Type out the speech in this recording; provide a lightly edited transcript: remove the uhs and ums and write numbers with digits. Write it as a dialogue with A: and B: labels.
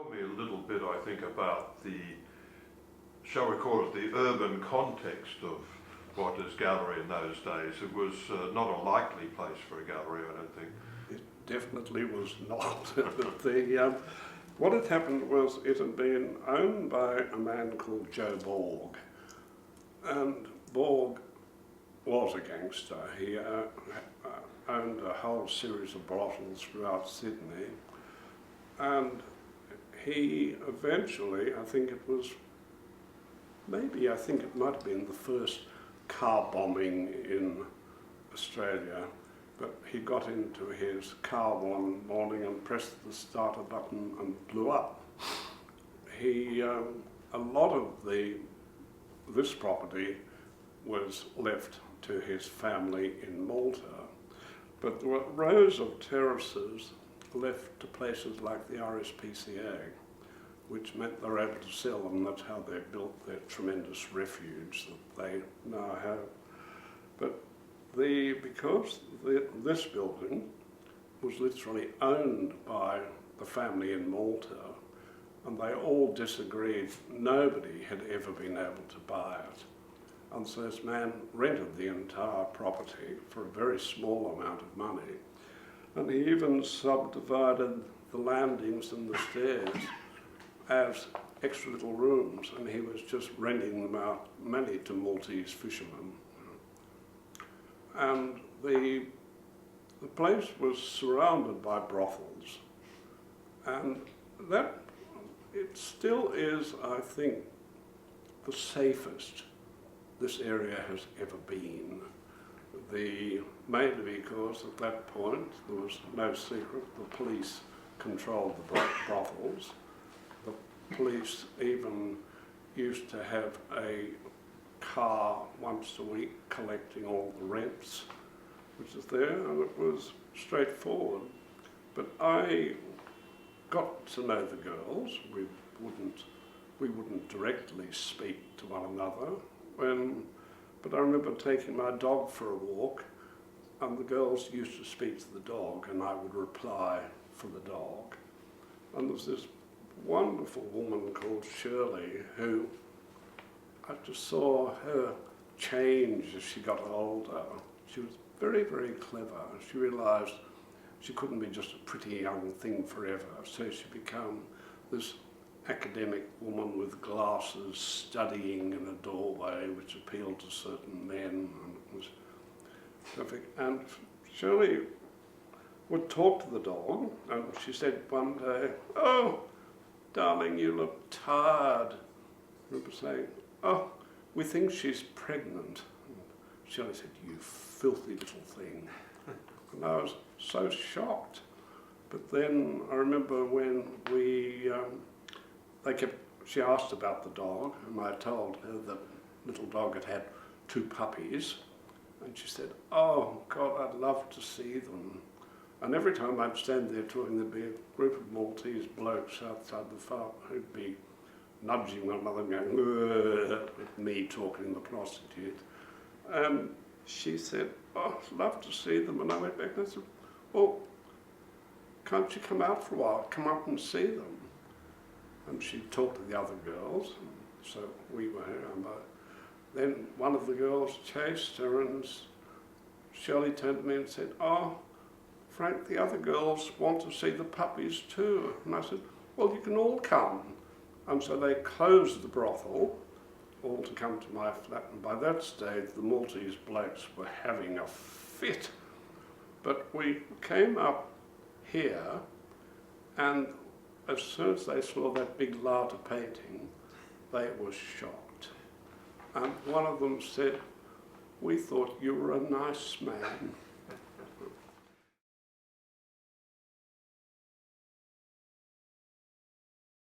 A: tell me a little bit, I think, about the, shall we call it, the urban context of what is gallery in those days. It was not a likely place for a gallery, I don't think.
B: It definitely was not. What had happened was it had been owned by a man called Joe Borg, and Borg was a gangster. He owned a whole series of brothels throughout Sydney, and he eventually, I think it might have been the first car bombing in Australia, but he got into his car one morning and pressed the starter button and blew up. A lot of this property was left to his family in Malta, but there were rows of terraces left to places like the RSPCA, which meant they were able to sell them. That's how they built their tremendous refuge that they now have. But because this building was literally owned by the family in Malta, and they all disagreed, nobody had ever been able to buy it. And so this man rented the entire property for a very small amount of money. And he even subdivided the landings and the stairs as extra little rooms, and he was just renting them out mainly to Maltese fishermen. And the place was surrounded by brothels, and that it still is, I think, the safest this area has ever been. Mainly because at that point there was no secret, the police controlled the brothels. The police even used to have a car once a week collecting all the rents, which is there, and it was straightforward. But I got to know the girls. We wouldn't directly speak to one another. But I remember taking my dog for a walk, and the girls used to speak to the dog, and I would reply for the dog. And there was this wonderful woman called Shirley, who I just saw her change as she got older. She was very, very clever. She realised she couldn't be just a pretty young thing forever, so she became this academic woman with glasses studying in a doorway which appealed to certain men, and it was perfect. And Shirley would talk to the dog, and she said one day, "Oh, darling, you look tired." I remember saying, "Oh, we think she's pregnant." And Shirley said, "You filthy little thing." And I was so shocked. But then I remember when she asked about the dog, and I told her that little dog had had 2 puppies, and she said, "Oh God, I'd love to see them." And every time I'd stand there talking, there'd be a group of Maltese blokes outside the farm who'd be nudging one another and going, "Ugh," with me talking to the prostitute. And she said, "Oh, I'd love to see them." And I went back and I said, "Well, can't you come out for a while? Come up and see them." And she talked to the other girls, and so we were here. Then one of the girls chased her, and Shirley turned to me and said, "Oh, Frank, the other girls want to see the puppies too." And I said, "Well, you can all come." And so they closed the brothel, all to come to my flat. And by that stage, the Maltese blokes were having a fit. But we came up here, and as soon as they saw that big Lata painting, they were shocked. And one of them said, "We thought you were a nice man."